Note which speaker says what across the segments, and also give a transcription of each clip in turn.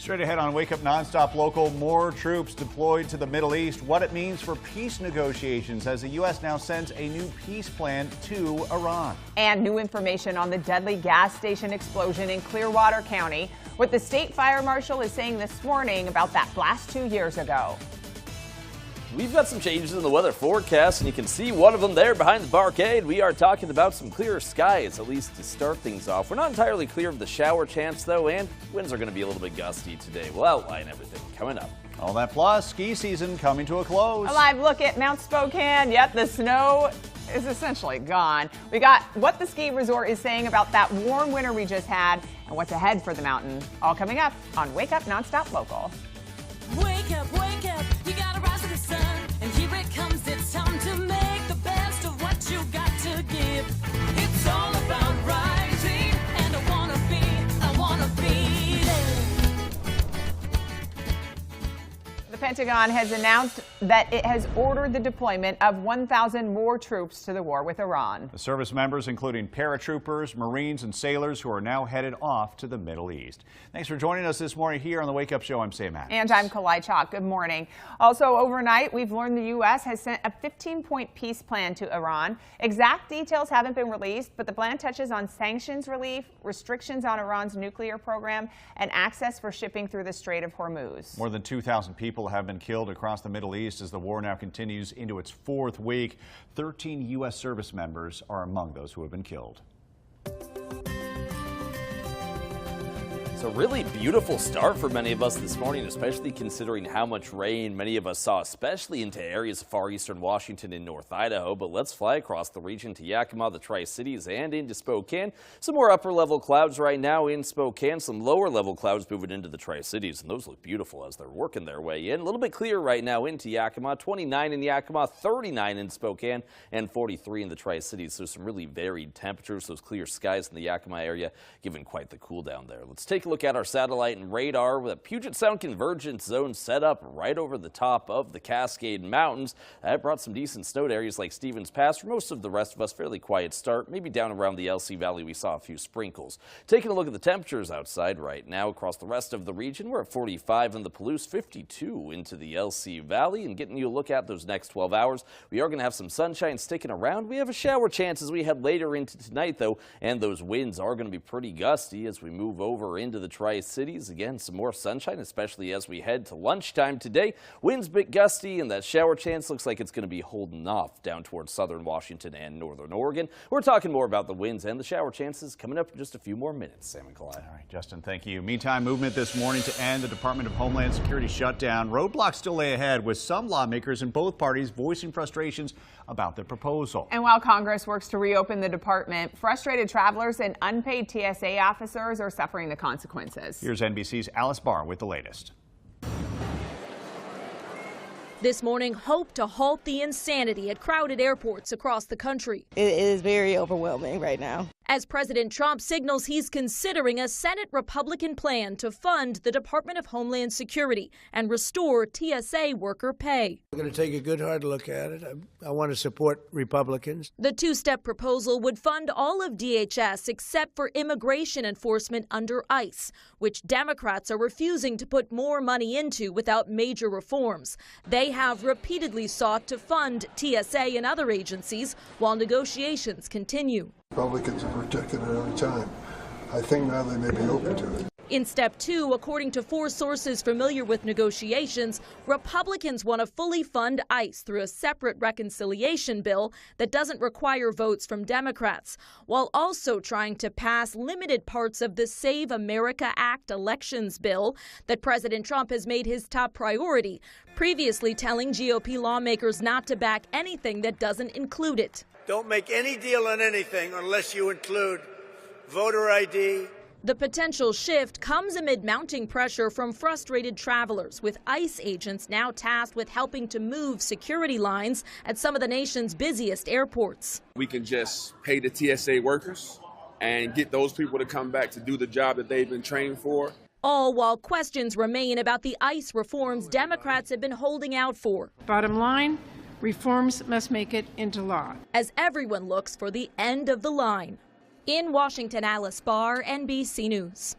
Speaker 1: Straight ahead on Wake Up NonStop Local, more troops deployed to the Middle East, what it means for peace negotiations as the U.S. now sends a new peace plan to Iran.
Speaker 2: And new information on the deadly gas station explosion in Clearwater County, what the state fire marshal is saying this morning about that blast 2 years ago.
Speaker 3: We've got some changes in the weather forecast, and you can see one of them there behind the barcade. We are talking about some clearer skies, at least to start things off. We're not entirely clear of the shower chance, though, and winds are going to be a little bit gusty today. We'll outline everything coming up.
Speaker 1: All that plus, ski season coming to a close.
Speaker 2: A live look at Mount Spokane. Yep, the snow is essentially gone. We got what the ski resort is saying about that warm winter we just had and what's ahead for the mountain. All coming up on Wake Up NonStop Local.
Speaker 4: Wake up, you gotta rise to the sun, and here it comes, it's time to make the best of what you got to give. It's all about rising, and I wanna be there.
Speaker 2: The Pentagon has announced that it has ordered the deployment of 1,000 more troops to the war with Iran.
Speaker 1: The service members, including paratroopers, Marines, and sailors who are now headed off to the Middle East. Thanks for joining us this morning here on the Wake Up Show. I'm Sam Adams.
Speaker 2: And I'm Kalai Chalk. Good morning. Also overnight, we've learned the U.S. has sent a 15-point peace plan to Iran. Exact details haven't been released, but the plan touches on sanctions relief, restrictions on Iran's nuclear program, and access for shipping through the Strait of Hormuz.
Speaker 1: More than 2,000 people have been killed across the Middle East as the war now continues into its fourth week. 13 U.S. service members are among those who have been killed.
Speaker 3: It's a really beautiful start for many of us this morning, especially considering how much rain many of us saw, especially into areas of far eastern Washington and North Idaho. But let's fly across the region to Yakima, the Tri-Cities, and into Spokane. Some more upper-level clouds right now in Spokane, some lower-level clouds moving into the Tri-Cities, and those look beautiful as they're working their way in. A little bit clearer right now into Yakima, 29 in Yakima, 39 in Spokane, and 43 in the Tri-Cities. So some really varied temperatures, those clear skies in the Yakima area, giving quite the cool down there. Let's take a look at our satellite and radar with a Puget Sound convergence zone set up right over the top of the Cascade Mountains. That brought some decent snow to areas like Stevens Pass. For most of the rest of us, fairly quiet start. Maybe down around the LC Valley, we saw a few sprinkles. Taking a look at the temperatures outside right now across the rest of the region, we're at 45 in the Palouse, 52 into the LC Valley. And getting you a look at those next 12 hours, we are going to have some sunshine sticking around. We have a shower chance as we head later into tonight, though, and those winds are going to be pretty gusty as we move over into the Tri-Cities. Again, some more sunshine, especially as we head to lunchtime today. Winds a bit gusty, and that shower chance looks like it's going to be holding off down towards southern Washington and northern Oregon. We're talking more about the winds and the shower chances coming up in just a few more minutes. Sam and Kalai.
Speaker 1: All right, Justin, thank you. Meantime, movement this morning to end the Department of Homeland Security shutdown. Roadblocks still lay ahead, with some lawmakers in both parties voicing frustrations about the proposal.
Speaker 2: And while Congress works to reopen the department, frustrated travelers and unpaid TSA officers are suffering the consequences.
Speaker 1: Here's NBC's Alice Barr with the latest.
Speaker 5: This morning, hope to halt the insanity at crowded airports across the country.
Speaker 6: It is very overwhelming right now.
Speaker 5: As President Trump signals he's considering a Senate Republican plan to fund the Department of Homeland Security and restore TSA worker pay.
Speaker 7: We're going to take a good hard look at it. I want to support Republicans.
Speaker 5: The two-step proposal would fund all of DHS except for immigration enforcement under ICE, which Democrats are refusing to put more money into without major reforms. They have repeatedly sought to fund TSA and other agencies while negotiations continue.
Speaker 8: Republicans have rejected it every time. I think now they may be open to it.
Speaker 5: In step two, according to four sources familiar with negotiations, Republicans want to fully fund ICE through a separate reconciliation bill that doesn't require votes from Democrats, while also trying to pass limited parts of the Save America Act elections bill that President Trump has made his top priority, previously telling GOP lawmakers not to back anything that doesn't include it.
Speaker 7: Don't make any deal on anything unless you include voter ID.
Speaker 5: The potential shift comes amid mounting pressure from frustrated travelers, with ICE agents now tasked with helping to move security lines at some of the nation's busiest airports.
Speaker 9: We can just pay the TSA workers and get those people to come back to do the job that they've been trained for.
Speaker 5: All while questions remain about the ICE reforms Democrats have been holding out for.
Speaker 10: Bottom line, reforms must make it into law.
Speaker 5: As everyone looks for the end of the line. In Washington, Alice Barr, NBC News.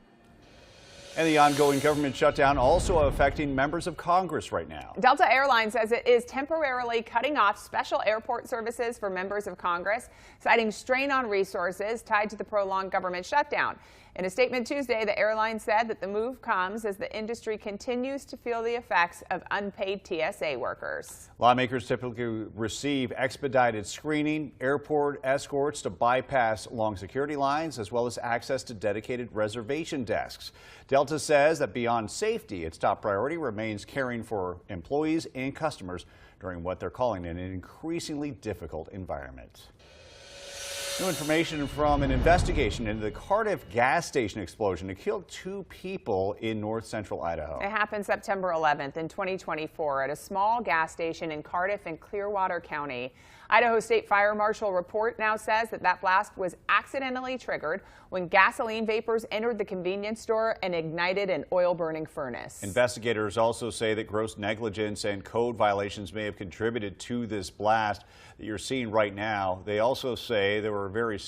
Speaker 1: And the ongoing government shutdown also affecting members of Congress right now.
Speaker 2: Delta Airlines says it is temporarily cutting off special airport services for members of Congress, citing strain on resources tied to the prolonged government shutdown. In a statement Tuesday, the airline said that the move comes as the industry continues to feel the effects of unpaid TSA workers.
Speaker 1: Lawmakers typically receive expedited screening, airport escorts to bypass long security lines, as well as access to dedicated reservation desks. Delta says that beyond safety, its top priority remains caring for employees and customers during what they're calling an increasingly difficult environment. New information from an investigation into the Cardiff gas station explosion that killed 2 people in north central Idaho.
Speaker 2: It happened September 11th in 2024 at a small gas station in Cardiff and Clearwater County. Idaho State Fire Marshal report now says that that blast was accidentally triggered when gasoline vapors entered the convenience store and ignited an oil-burning furnace.
Speaker 1: Investigators also say that gross negligence and code violations may have contributed to this blast that you're seeing right now. They also say there were very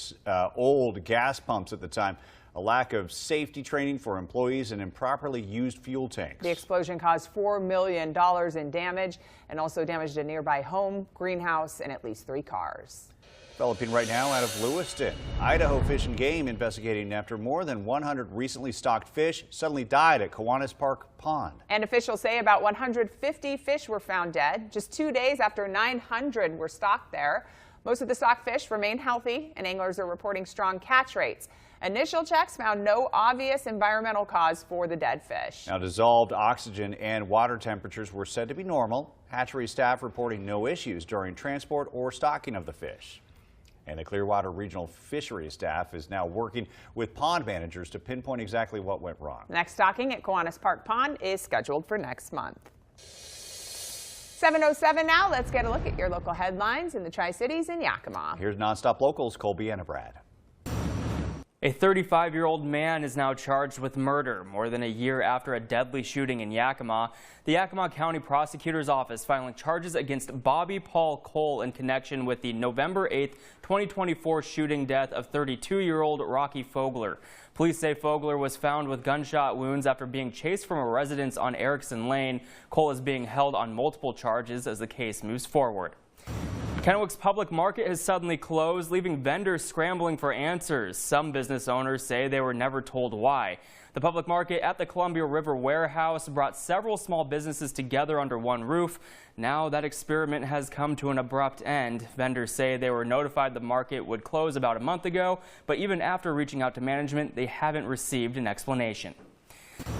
Speaker 1: old gas pumps at the time, a lack of safety training for employees, and improperly used fuel tanks.
Speaker 2: The explosion caused $4 million in damage and also damaged a nearby home, greenhouse, and at least 3 cars.
Speaker 1: Developing right now out of Lewiston. Idaho Fish and Game investigating after more than 100 recently stocked fish suddenly died at Kiwanis Park Pond.
Speaker 2: And officials say about 150 fish were found dead just 2 days after 900 were stocked there. Most of the stocked fish remain healthy, and anglers are reporting strong catch rates. Initial checks found no obvious environmental cause for the dead fish.
Speaker 1: Now, dissolved oxygen and water temperatures were said to be normal. Hatchery staff reporting no issues during transport or stocking of the fish. And the Clearwater Regional Fisheries staff is now working with pond managers to pinpoint exactly what went wrong.
Speaker 2: Next stocking at Kiwanis Park Pond is scheduled for next month. 7:07 now. Let's get a look at your local headlines in the Tri-Cities and Yakima.
Speaker 1: Here's NonStop Locals' Colby and Brad.
Speaker 11: A 35-year-old man is now charged with murder more than a year after a deadly shooting in Yakima. The Yakima County Prosecutor's Office filing charges against Bobby Paul Cole in connection with the November 8, 2024 shooting death of 32-year-old Rocky Fogler. Police say Fogler was found with gunshot wounds after being chased from a residence on Erickson Lane. Cole is being held on multiple charges as the case moves forward. Kennewick's public market has suddenly closed, leaving vendors scrambling for answers. Some business owners say they were never told why. The public market at the Columbia River Warehouse brought several small businesses together under one roof. Now that experiment has come to an abrupt end. Vendors say they were notified the market would close about a month ago, but even after reaching out to management, they haven't received an explanation.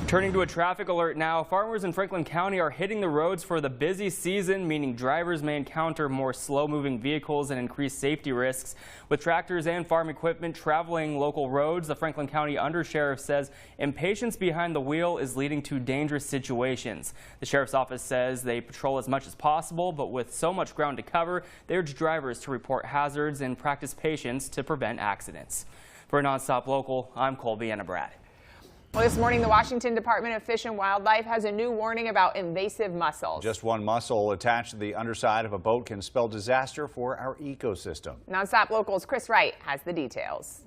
Speaker 11: Turning to a traffic alert now, farmers in Franklin County are hitting the roads for the busy season, meaning drivers may encounter more slow-moving vehicles and increased safety risks. With tractors and farm equipment traveling local roads, the Franklin County Undersheriff says impatience behind the wheel is leading to dangerous situations. The Sheriff's Office says they patrol as much as possible, but with so much ground to cover, they urge drivers to report hazards and practice patience to prevent accidents. For NonStop Local, I'm Colby and Brad.
Speaker 2: Well, this morning, the Washington Department of Fish and Wildlife has a new warning about invasive mussels.
Speaker 1: Just one mussel attached to the underside of a boat can spell disaster for our ecosystem.
Speaker 2: NonStop Local's Chris Wright has the details.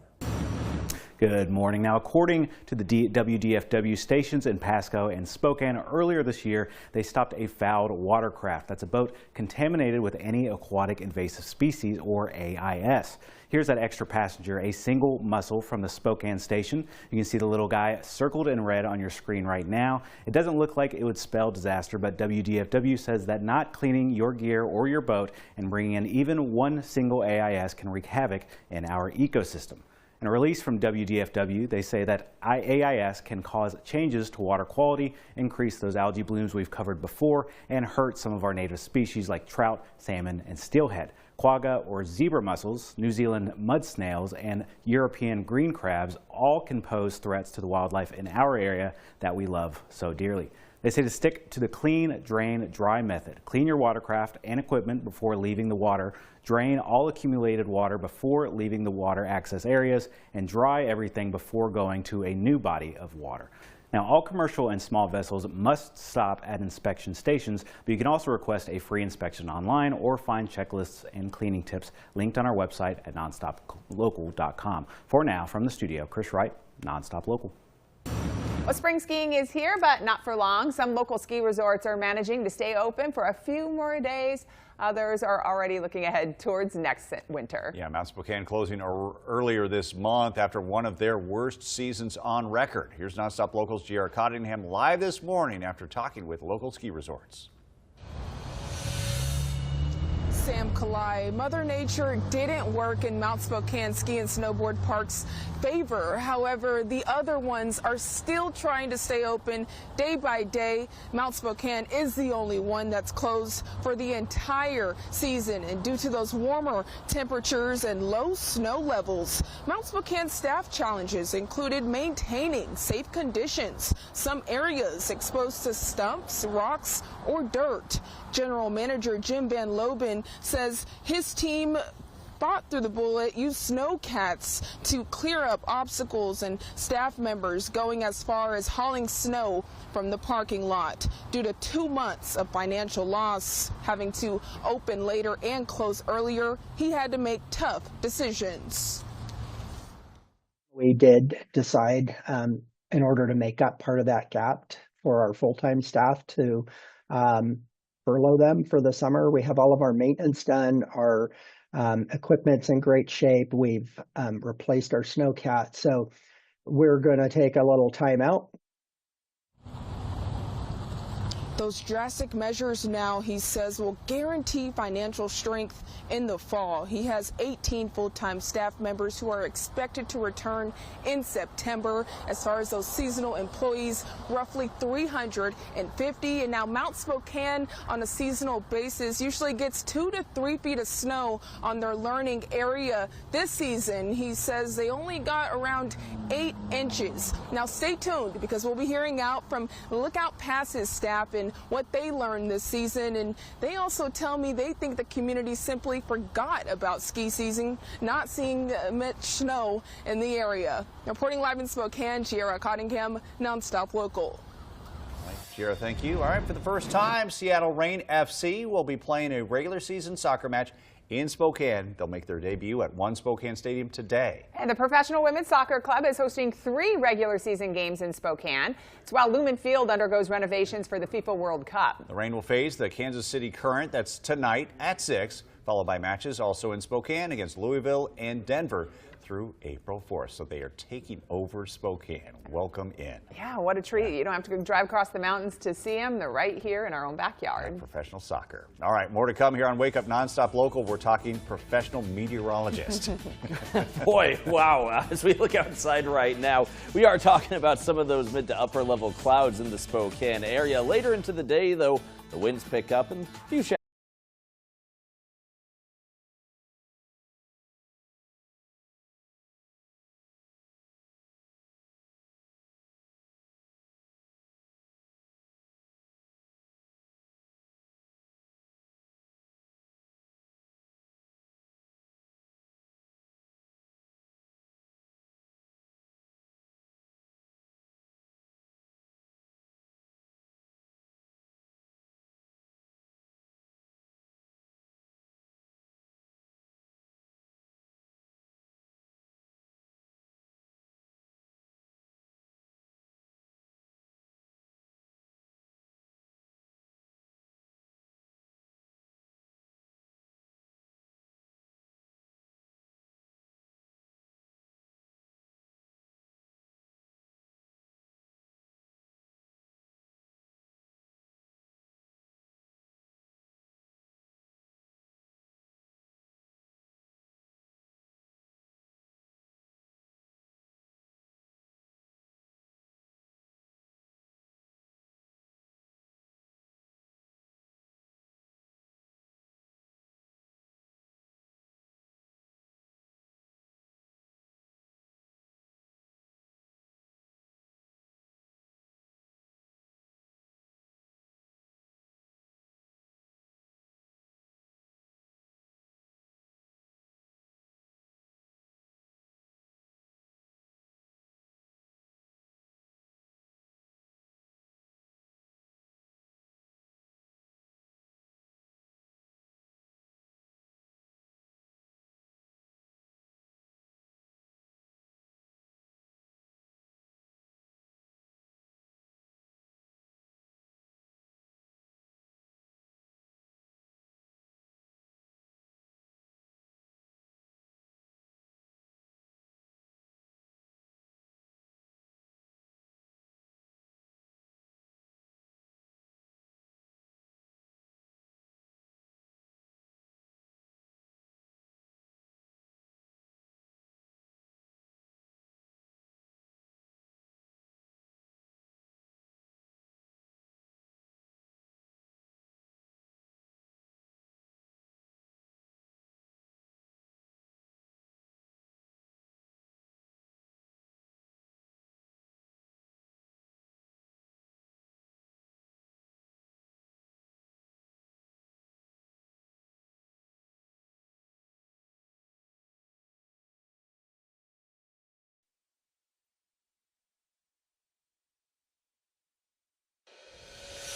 Speaker 12: Good morning. Now, according to the WDFW stations in Pasco and Spokane earlier this year, they stopped a fouled watercraft. That's a boat contaminated with any aquatic invasive species, or AIS. Here's that extra passenger, a single mussel from the Spokane station. You can see the little guy circled in red on your screen right now. It doesn't look like it would spell disaster, but WDFW says that not cleaning your gear or your boat and bringing in even one single AIS can wreak havoc in our ecosystem. In a release from WDFW, they say that AIS can cause changes to water quality, increase those algae blooms we've covered before, and hurt some of our native species like trout, salmon, and steelhead. Quagga or zebra mussels, New Zealand mud snails, and European green crabs all can pose threats to the wildlife in our area that we love so dearly. They say to stick to the clean, drain, dry method. Clean your watercraft and equipment before leaving the water. Drain all accumulated water before leaving the water access areas, and dry everything before going to a new body of water. Now, all commercial and small vessels must stop at inspection stations, but you can also request a free inspection online or find checklists and cleaning tips linked on our website at nonstoplocal.com. For now, from the studio, Chris Wright, NonStop Local.
Speaker 2: Well, spring skiing is here, but not for long. Some local ski resorts are managing to stay open for a few more days. Others are already looking ahead towards next winter.
Speaker 1: Yeah, Mount Spokane closing earlier this month after one of their worst seasons on record. Here's NonStop Local's J.R. Cottingham live this morning after talking with local ski resorts.
Speaker 13: Sam Kalai, Mother Nature didn't work in Mount Spokane Ski and Snowboard Park's favor. However, the other ones are still trying to stay open day by day. Mount Spokane is the only one that's closed for the entire season. And due to those warmer temperatures and low snow levels, Mount Spokane staff challenges included maintaining safe conditions. Some areas exposed to stumps, rocks, or dirt. General Manager Jim Van Loben says his team fought through the bullet, used snowcats to clear up obstacles, and staff members going as far as hauling snow from the parking lot. Due to 2 months of financial loss, having to open later and close earlier, he had to make tough decisions.
Speaker 14: We did decide, in order to make up part of that gap for our full-time staff, to furlough them for the summer. We have all of our maintenance done. Our equipment's in great shape. We've replaced our snowcat. So we're going to take a little time out.
Speaker 13: Those drastic measures now, he says, will guarantee financial strength in the fall. He has 18 full-time staff members who are expected to return in September. As far as those seasonal employees, roughly 350. And now Mount Spokane, on a seasonal basis, usually gets 2 to 3 feet of snow on their learning area. This season, he says they only got around 8 inches. Now stay tuned, because we'll be hearing out from Lookout Pass's staff and what they learned this season. And they also tell me they think the community simply forgot about ski season, not seeing much snow in the area. Reporting live in Spokane, J.R. Cottingham, NonStop Local.
Speaker 1: J.R., thank you. All right, for the first time, Seattle Reign FC will be playing a regular season soccer match in Spokane. They'll make their debut at One Spokane Stadium today.
Speaker 2: And the Professional Women's Soccer Club is hosting 3 regular season games in Spokane. It's while Lumen Field undergoes renovations for the FIFA World Cup.
Speaker 1: The Reign will face the Kansas City Current. That's tonight at 6, followed by matches also in Spokane against Louisville and Denver through April 4th. So they are taking over Spokane. Welcome in.
Speaker 2: Yeah, what a treat. You don't have to drive across the mountains to see them. They're right here in our own backyard.
Speaker 1: Professional soccer. All right, more to come here on Wake Up NonStop Local. We're talking professional meteorologist.
Speaker 3: Boy, wow. As we look outside right now, we are talking about some of those mid to upper level clouds in the Spokane area. Later into the day, though, the winds pick up and a few showers.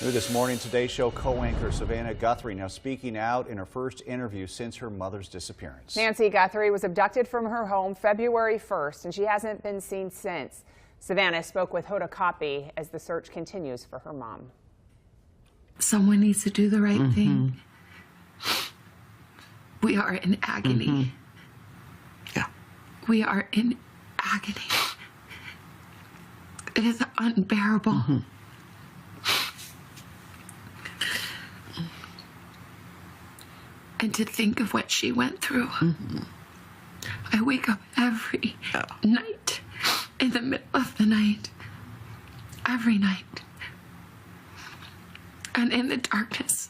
Speaker 1: New this morning, Today Show co-anchor Savannah Guthrie now speaking out in her first interview since her mother's disappearance.
Speaker 2: Nancy Guthrie was abducted from her home February 1st, and she hasn't been seen since. Savannah spoke with Hoda Kotb as the search continues for her mom.
Speaker 15: Someone needs to do the right thing. We are in agony.
Speaker 16: Yeah.
Speaker 15: We are in agony. It is unbearable. And to think of what she went through. I wake up every night, in the middle of the night, every night. And in the darkness,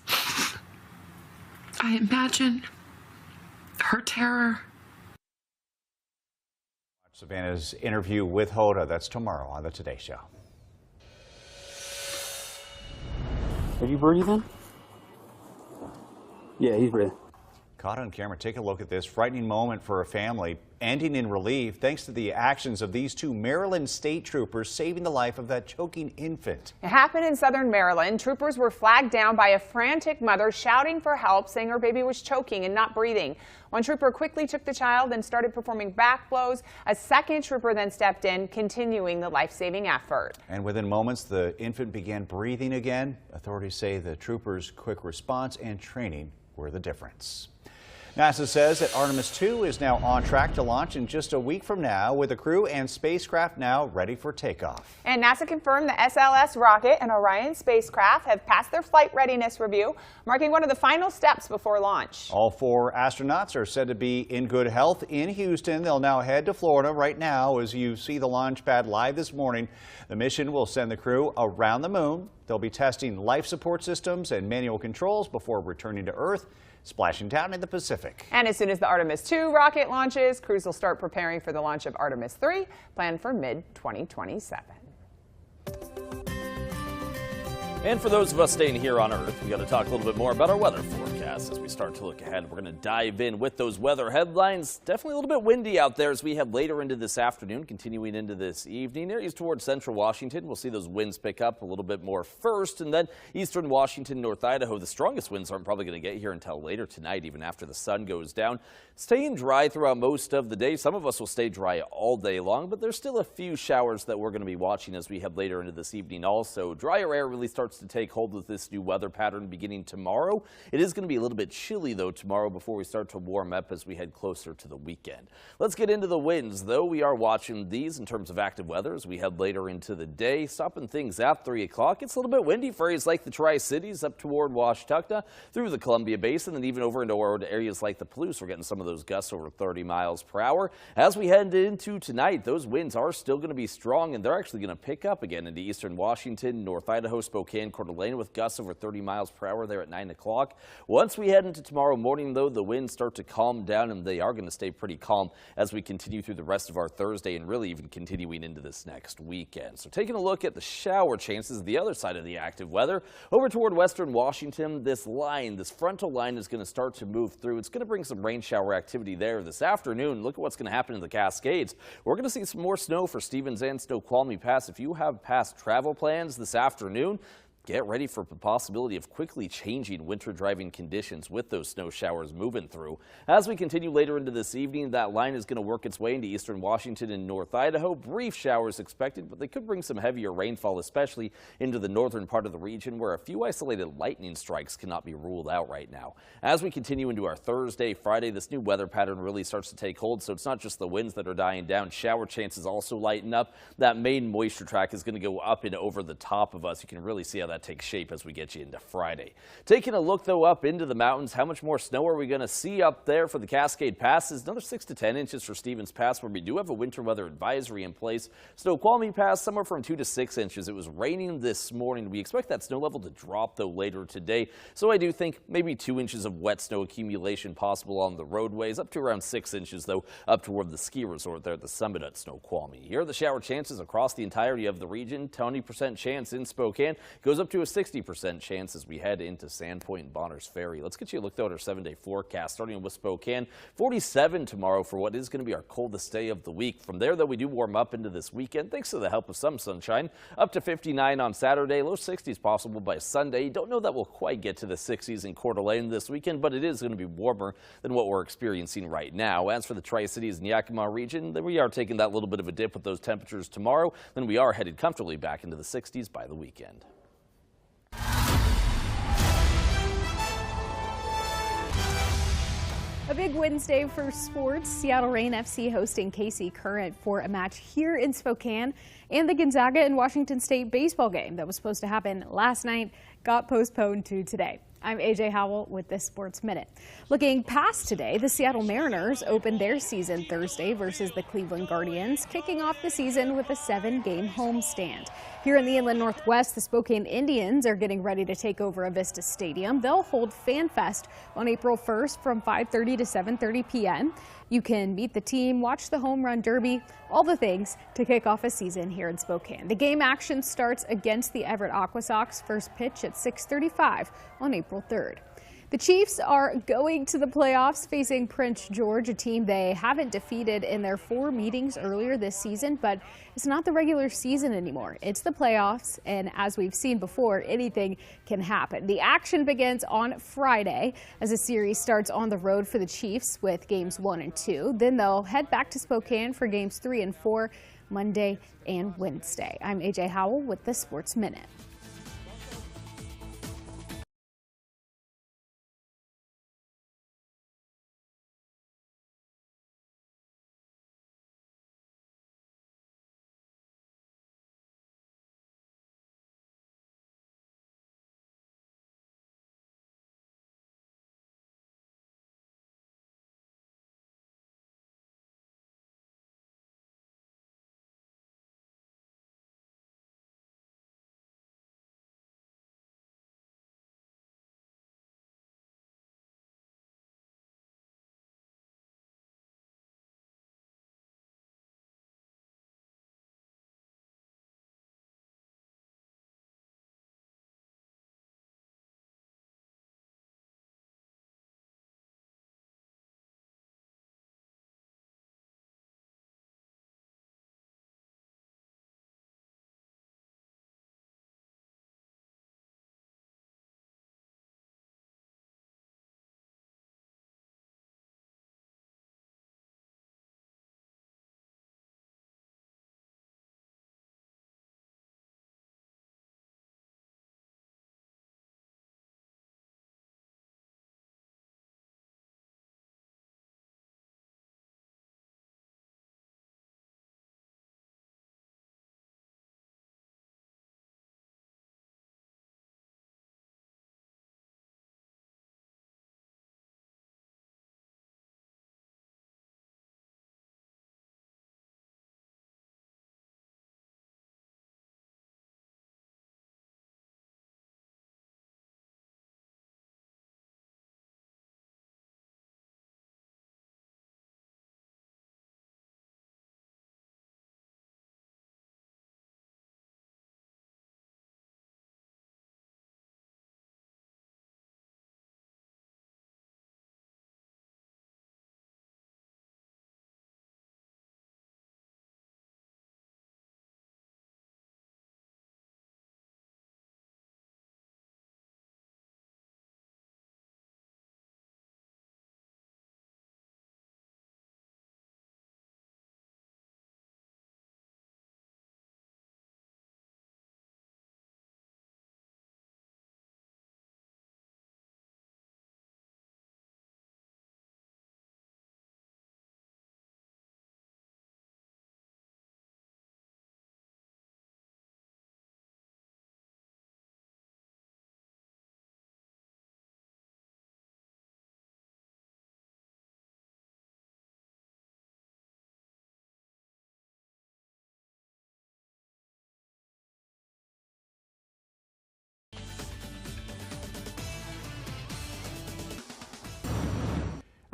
Speaker 15: I imagine her terror.
Speaker 1: Savannah's interview with Hoda, that's tomorrow on the Today Show.
Speaker 16: Are you breathing? Yeah, he's breathing.
Speaker 1: Caught on camera, take a look at this frightening moment for a family, ending in relief thanks to the actions of these two Maryland state troopers saving the life of that choking infant.
Speaker 2: It happened in southern Maryland. Troopers were flagged down by a frantic mother shouting for help, saying her baby was choking and not breathing. One trooper quickly took the child and started performing back blows. A second trooper then stepped in, continuing the life-saving effort.
Speaker 1: And within moments, the infant began breathing again. Authorities say the troopers' quick response and training were the difference. NASA says that Artemis 2 is now on track to launch in just a week from now, with the crew and spacecraft now ready for takeoff.
Speaker 2: And NASA confirmed the SLS rocket and Orion spacecraft have passed their flight readiness review, marking one of the final steps before launch.
Speaker 1: All 4 astronauts are said to be in good health in Houston. They'll now head to Florida right now as you see the launch pad live this morning. The mission will send the crew around the moon. They'll be testing life support systems and manual controls before returning to Earth, splashing down in the Pacific.
Speaker 2: And as soon as the Artemis 2 rocket launches, crews will start preparing for the launch of Artemis 3, planned for mid-2027.
Speaker 3: And for those of us staying here on Earth, we got to talk a little bit more about our weather forecast as we start to look ahead. We're going to dive in with those weather headlines. Definitely a little bit windy out there as we head later into this afternoon, continuing into this evening. Areas towards central Washington, we'll see those winds pick up a little bit more first, and then eastern Washington, North Idaho. The strongest winds aren't probably going to get here until later tonight, even after the sun goes down. Staying dry throughout most of the day. Some of us will stay dry all day long, but there's still a few showers that we're going to be watching as we head later into this evening also. Drier air really starts to take hold with this new weather pattern beginning tomorrow. It is going to be a little bit chilly though tomorrow before we start to warm up as we head closer to the weekend. Let's get into the winds though. We are watching these in terms of active weather as we head later into the day. Stopping things at 3 o'clock. It's a little bit windy for areas like the Tri-Cities up toward Washtenaw through the Columbia Basin and even over into areas like the Palouse. We're getting some of those gusts over 30 miles per hour. As we head into tonight, those winds are still going to be strong and they're actually going to pick up again into eastern Washington, North Idaho, Spokane, Coeur d'Alene, with gusts over 30 miles per hour there at 9 o'clock. Once we head into tomorrow morning, though, the winds start to calm down, and they are going to stay pretty calm as we continue through the rest of our Thursday and really even continuing into this next weekend. So taking a look at the shower chances, the other side of the active weather, over toward western Washington, this frontal line is going to start to move through. It's going to bring some rain shower activity there this afternoon. Look at what's going to happen in the Cascades. We're going to see some more snow for Stevens and Snoqualmie Pass. If you have past travel plans this afternoon, get ready for the possibility of quickly changing winter driving conditions with those snow showers moving through. As we continue later into this evening, that line is going to work its way into eastern Washington and North Idaho. Brief showers expected, but they could bring some heavier rainfall, especially into the northern part of the region where a few isolated lightning strikes cannot be ruled out right now. As we continue into our Thursday, Friday, this new weather pattern really starts to take hold, so it's not just the winds that are dying down. Shower chances also lighten up. That main moisture track is going to go up and over the top of us. You can really see how that takes shape as we get you into Friday. Taking a look though up into the mountains, how much more snow are we going to see up there for the Cascade Passes? Another 6 to 10 inches for Stevens Pass, where we do have a winter weather advisory in place. Snoqualmie Pass somewhere from 2 to 6 inches. It was raining this morning. We expect that snow level to drop though later today, so I do think maybe 2 inches of wet snow accumulation possible on the roadways, up to around 6 inches though up toward the ski resort there at the summit at Snoqualmie. Here are the shower chances across the entirety of the region. 20% chance in Spokane, goes up up to a 60% chance as we head into Sandpoint and Bonners Ferry. Let's get you a look, though, at our 7-day forecast, starting with Spokane. 47 tomorrow for what is going to be our coldest day of the week. From there, though, we do warm up into this weekend, thanks to the help of some sunshine. Up to 59 on Saturday, low 60s possible by Sunday. Don't know that we'll quite get to the 60s in Coeur d'Alene this weekend, but it is going to be warmer than what we're experiencing right now. As for the Tri-Cities and Yakima region, then we are taking that little bit of a dip with those temperatures tomorrow. Then we are headed comfortably back into the 60s by the weekend.
Speaker 17: A big Wednesday for sports. Seattle Reign FC hosting KC Current for a match here in Spokane, and the Gonzaga and Washington State baseball game that was supposed to happen last night got postponed to today. I'm AJ Howell with this Sports Minute. Looking past today, the Seattle Mariners opened their season Thursday versus the Cleveland Guardians, kicking off the season with a 7-game homestand. Here in the Inland Northwest, the Spokane Indians are getting ready to take over Avista Stadium. They'll hold Fan Fest on April 1st from 5:30 to 7:30 p.m. You can meet the team, watch the home run derby, all the things to kick off a season here in Spokane. The game action starts against the Everett Aqua Sox. First pitch at 6:35 on April 3rd. The Chiefs are going to the playoffs, facing Prince George, a team they haven't defeated in their 4 meetings earlier this season, but it's not the regular season anymore. It's the playoffs, and as we've seen before, anything can happen. The action begins on Friday as the series starts on the road for the Chiefs with games 1 and 2. Then they'll head back to Spokane for games 3 and 4 Monday and Wednesday. I'm AJ Howell with the Sports Minute.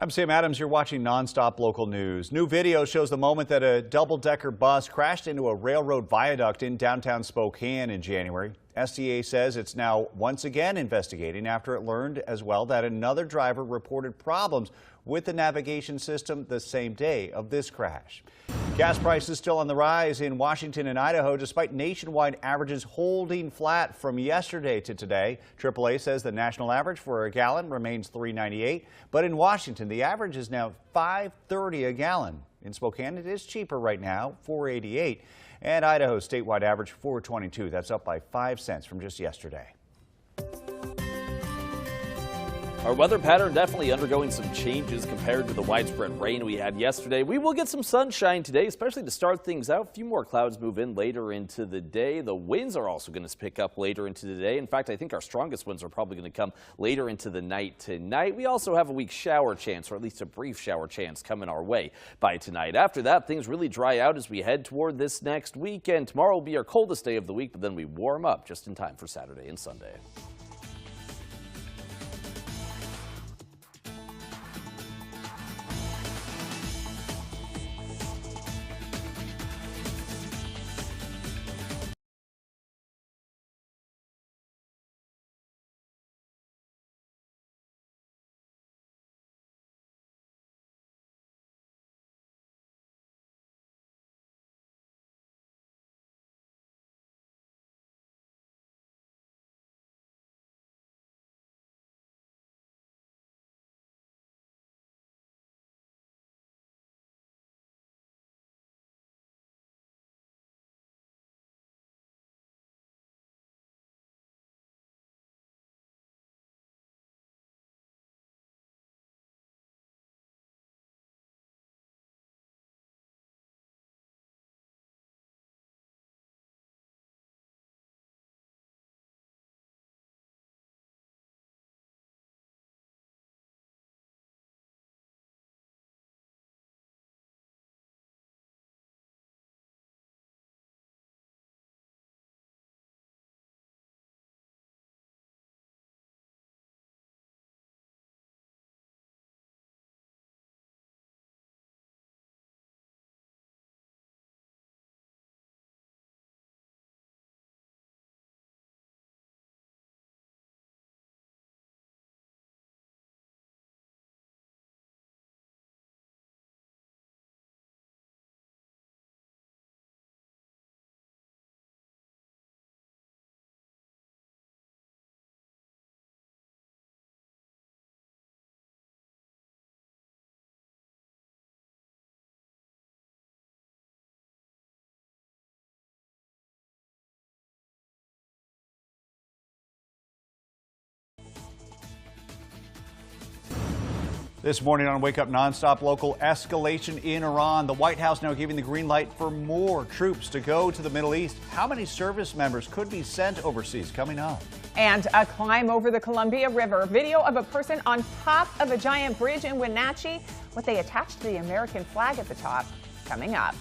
Speaker 1: I'm Sam Adams. You're watching NonStop Local News. New video shows the moment that a double-decker bus crashed into a railroad viaduct in downtown Spokane in January. STA says it's now once again investigating after it learned as well that another driver reported problems with the navigation system the same day of this crash. Gas prices still on the rise in Washington and Idaho, despite nationwide averages holding flat from yesterday to today. AAA says the national average for a gallon remains $3.98, but in Washington, the average is now $5.30 a gallon. In Spokane, it is cheaper right now, $4.88, and Idaho's statewide average $4.22. That's up by 5 cents from just yesterday.
Speaker 3: Our weather pattern definitely undergoing some changes compared to the widespread rain we had yesterday. We will get some sunshine today, especially to start things out. A few more clouds move in later into the day. The winds are also going to pick up later into the day. In fact, I think our strongest winds are probably going to come later into the night tonight. We also have a weak shower chance, or at least a brief shower chance, coming our way by tonight. After that, things really dry out as we head toward this next weekend. Tomorrow will be our coldest day of the week, but then we warm up just in time for Saturday and Sunday.
Speaker 1: This morning on Wake Up Nonstop, local escalation in Iran. The White House now giving the green light for more troops to go to the Middle East. How many service members could be sent overseas? Coming up.
Speaker 2: And a climb over the Columbia River. Video of a person on top of a giant bridge in Wenatchee. What they attached to the American flag at the top. Coming up.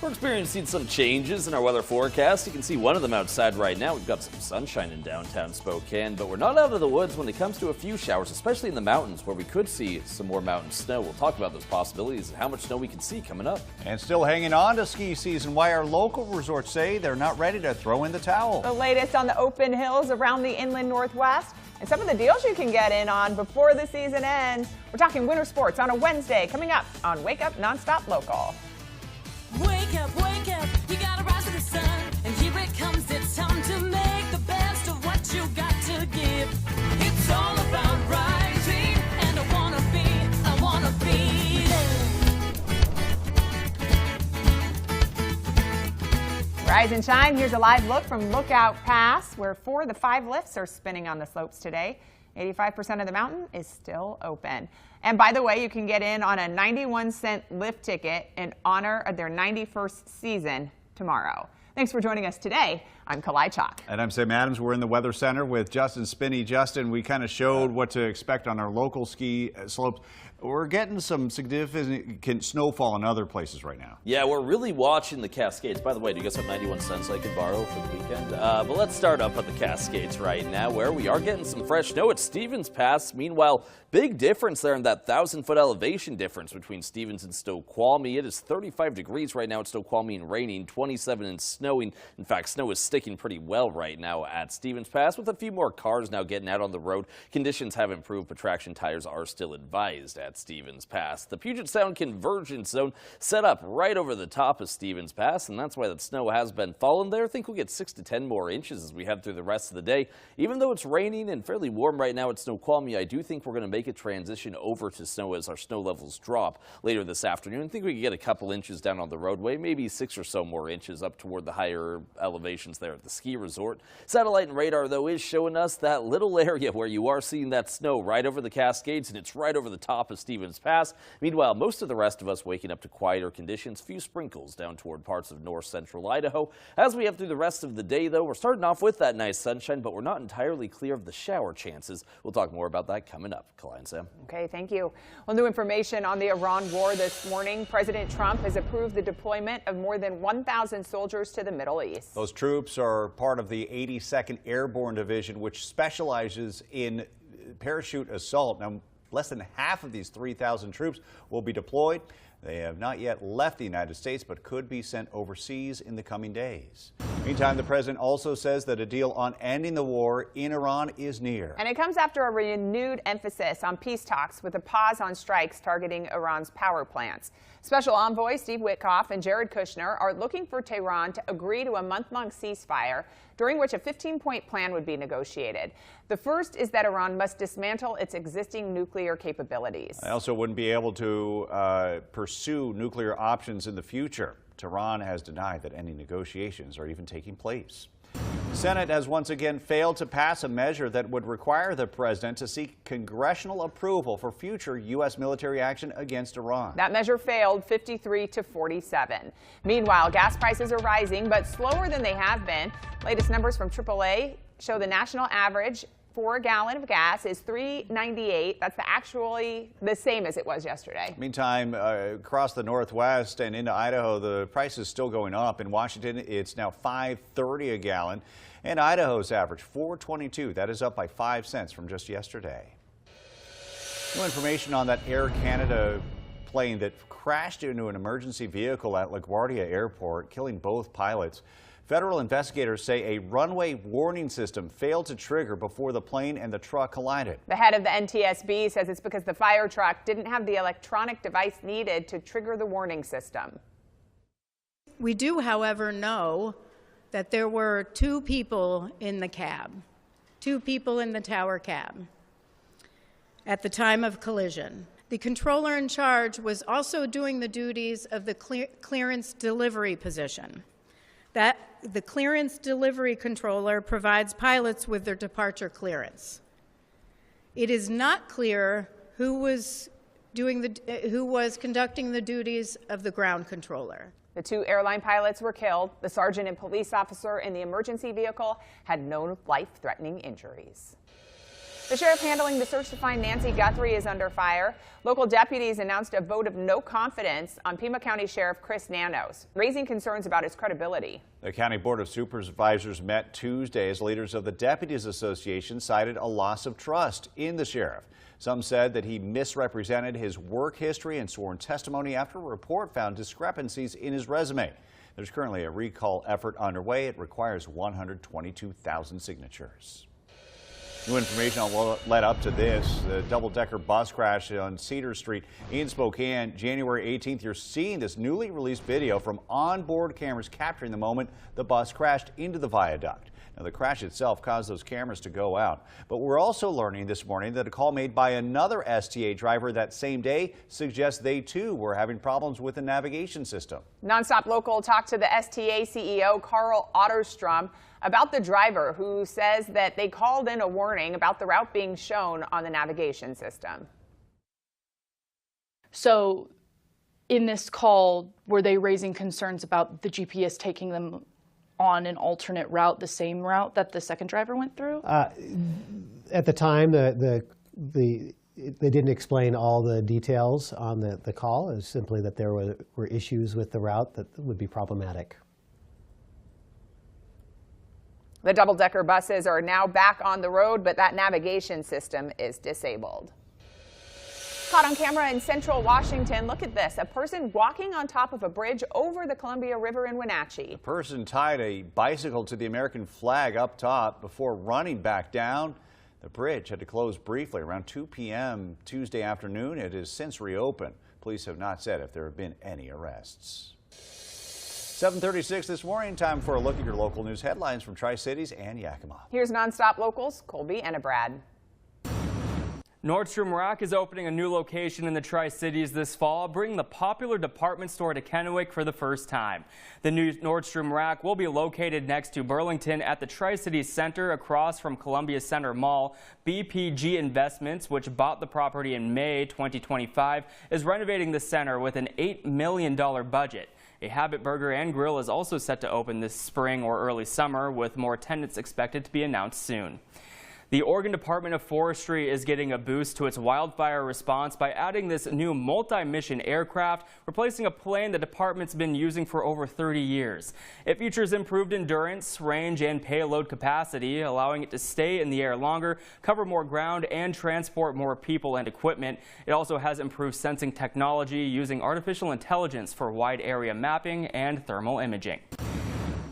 Speaker 3: We're experiencing some changes in our weather forecast. You can see one of them outside right now. We've got some sunshine in downtown Spokane, but we're not out of the woods when it comes to a few showers, especially in the mountains where we could see some more mountain snow. We'll talk about those possibilities and how much snow we can see coming up.
Speaker 1: And still hanging on to ski season, why our local resorts say they're not ready to throw in the towel.
Speaker 2: The latest on the open hills around the inland Northwest and some of the deals you can get in on before the season ends. We're talking winter sports on a Wednesday coming up on Wake Up Nonstop Local.
Speaker 4: Wake up, you gotta rise to the sun, and here it comes, it's time to make the best of what you got to give. It's all about rising, and I wanna be there.
Speaker 2: Rise and shine, here's a live look from Lookout Pass, where 4 of the 5 lifts are spinning on the slopes today. 85% of the mountain is still open. And by the way, you can get in on a 91-cent lift ticket in honor of their 91st season tomorrow. Thanks for joining us today. I'm Kalai Chalk.
Speaker 1: And I'm Sam Adams. We're in the Weather Center with Justin Spinney. Justin, we kind of showed what to expect on our local ski slopes. We're getting some significant snowfall in other places right now.
Speaker 3: Yeah, we're really watching the Cascades. By the way, do you guys have 91 cents I can borrow for the weekend? But let's start up at the Cascades right now, where we are getting some fresh snow at Stevens Pass. Meanwhile, big difference there in that 1,000-foot elevation difference between Stevens and Snoqualmie. It is 35 degrees right now at Snoqualmie and raining, 27 and snowing. In fact, snow is sticking pretty well right now at Stevens Pass, with a few more cars now getting out on the road. Conditions have improved, but traction tires are still advised at Stevens Pass. The Puget Sound Convergence Zone set up right over the top of Stevens Pass, and that's why that snow has been falling there. I think we'll get 6 to 10 more inches as we head through the rest of the day. Even though it's raining and fairly warm right now at Snoqualmie, I do think we're going to make a transition over to snow as our snow levels drop later this afternoon. I think we could get a couple inches down on the roadway, maybe 6 or so more inches up toward the higher elevations there at the ski resort. Satellite and radar, though, is showing us that little area where you are seeing that snow right over the Cascades, and it's right over the top of Stevens Pass. Meanwhile, most of the rest of us waking up to quieter conditions, few sprinkles down toward parts of north central Idaho. As we head through the rest of the day, though, we're starting off with that nice sunshine, but we're not entirely clear of the shower chances. We'll talk more about that coming up. Kalai and Sam.
Speaker 2: Okay, thank you. Well, new information on the Iran war this morning. President Trump has approved the deployment of more than 1,000 soldiers to the Middle East.
Speaker 1: Those troops are part of the 82nd Airborne Division, which specializes in parachute assault. Now, less than half of these 3,000 troops will be deployed. They have not yet left the United States, but could be sent overseas in the coming days. Meantime, the president also says that a deal on ending the war in Iran is near.
Speaker 2: And it comes after a renewed emphasis on peace talks with a pause on strikes targeting Iran's power plants. Special Envoy Steve Witkoff and Jared Kushner are looking for Tehran to agree to a month-long ceasefire, during which a 15-point plan would be negotiated. The first is that Iran must dismantle its existing nuclear capabilities.
Speaker 1: They also wouldn't be able to pursue nuclear options in the future. Tehran has denied that any negotiations are even taking place. The Senate has once again failed to pass a measure that would require the president to seek congressional approval for future U.S. military action against Iran.
Speaker 2: That measure failed 53 to 47. Meanwhile, gas prices are rising, but slower than they have been. Latest numbers from AAA show the national average for a gallon of gas is $3.98. That's actually the same as it was yesterday.
Speaker 1: Meantime, across the Northwest and into Idaho, the price is still going up. In Washington, it's now $5.30 a gallon, and Idaho's average $4.22. That is up by 5 cents from just yesterday. New information on that Air Canada plane that crashed into an emergency vehicle at LaGuardia Airport, killing both pilots. Federal investigators say a runway warning system failed to trigger before the plane and the truck collided.
Speaker 2: The head of the NTSB says it's because the fire truck didn't have the electronic device needed to trigger the warning system.
Speaker 18: We do, however, know that there were 2 people in the cab, 2 people in the tower cab at the time of collision. The controller in charge was also doing the duties of the clearance delivery position. That the clearance delivery controller provides pilots with their departure clearance. It is not clear who was conducting the duties of the ground controller.
Speaker 2: The 2 airline pilots were killed. The sergeant and police officer in the emergency vehicle had no life-threatening injuries. The sheriff handling the search to find Nancy Guthrie is under fire. Local deputies announced a vote of no confidence on Pima County Sheriff Chris Nanos, raising concerns about his credibility.
Speaker 1: The County Board of Supervisors met Tuesday as leaders of the Deputies Association cited a loss of trust in the sheriff. Some said that he misrepresented his work history and sworn testimony after a report found discrepancies in his resume. There's currently a recall effort underway. It requires 122,000 signatures. New information on what led up to this. The double-decker bus crash on Cedar Street in Spokane, January 18th. You're seeing this newly released video from onboard cameras capturing the moment the bus crashed into the viaduct. Now, the crash itself caused those cameras to go out. But we're also learning this morning that a call made by another STA driver that same day suggests they, too, were having problems with the navigation system.
Speaker 2: NonStop Local talked to the STA CEO, Carl Otterstrom, about the driver who says that they called in a warning about the route being shown on the navigation system.
Speaker 19: So in this call, were they raising concerns about the GPS taking them on an alternate route, the same route that the second driver went through?
Speaker 20: At the time, the they didn't explain all the details on the call. It was simply that there were issues with the route that would be problematic.
Speaker 2: The double-decker buses are now back on the road, but that navigation system is disabled. Caught on camera in central Washington, look at this. A person walking on top of a bridge over the Columbia River in Wenatchee.
Speaker 1: The person tied a bicycle to the American flag up top before running back down. The bridge had to close briefly around 2 p.m. Tuesday afternoon. It has since reopened. Police have not said if there have been any arrests. 7:36 this morning, time for a look at your local news headlines from Tri-Cities and Yakima.
Speaker 2: Here's NonStop Locals, Colby and Brad.
Speaker 11: Nordstrom Rack is opening a new location in the Tri-Cities this fall, bringing the popular department store to Kennewick for the first time. The new Nordstrom Rack will be located next to Burlington at the Tri-Cities Center across from Columbia Center Mall. BPG Investments, which bought the property in May 2025, is renovating the center with an $8 million budget. A Habit Burger and Grill is also set to open this spring or early summer, with more tenants expected to be announced soon. The Oregon Department of Forestry is getting a boost to its wildfire response by adding this new multi-mission aircraft, replacing a plane the department's been using for over 30 years. It features improved endurance, range, and payload capacity, allowing it to stay in the air longer, cover more ground, and transport more people and equipment. It also has improved sensing technology using artificial intelligence for wide area mapping and thermal imaging.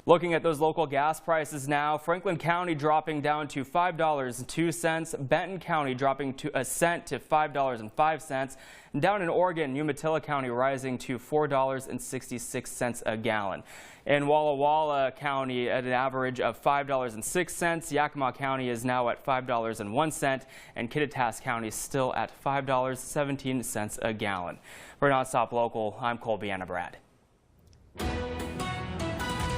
Speaker 11: Looking at those local gas prices now, Franklin County dropping down to $5.02, Benton County dropping to a cent to $5.05, and down in Oregon, Umatilla County rising to $4.66 a gallon. In Walla Walla County at an average of $5.06, Yakima County is now at $5.01, and Kittitas County still at $5.17 a gallon. For NonStop Local, I'm Colby and Brad.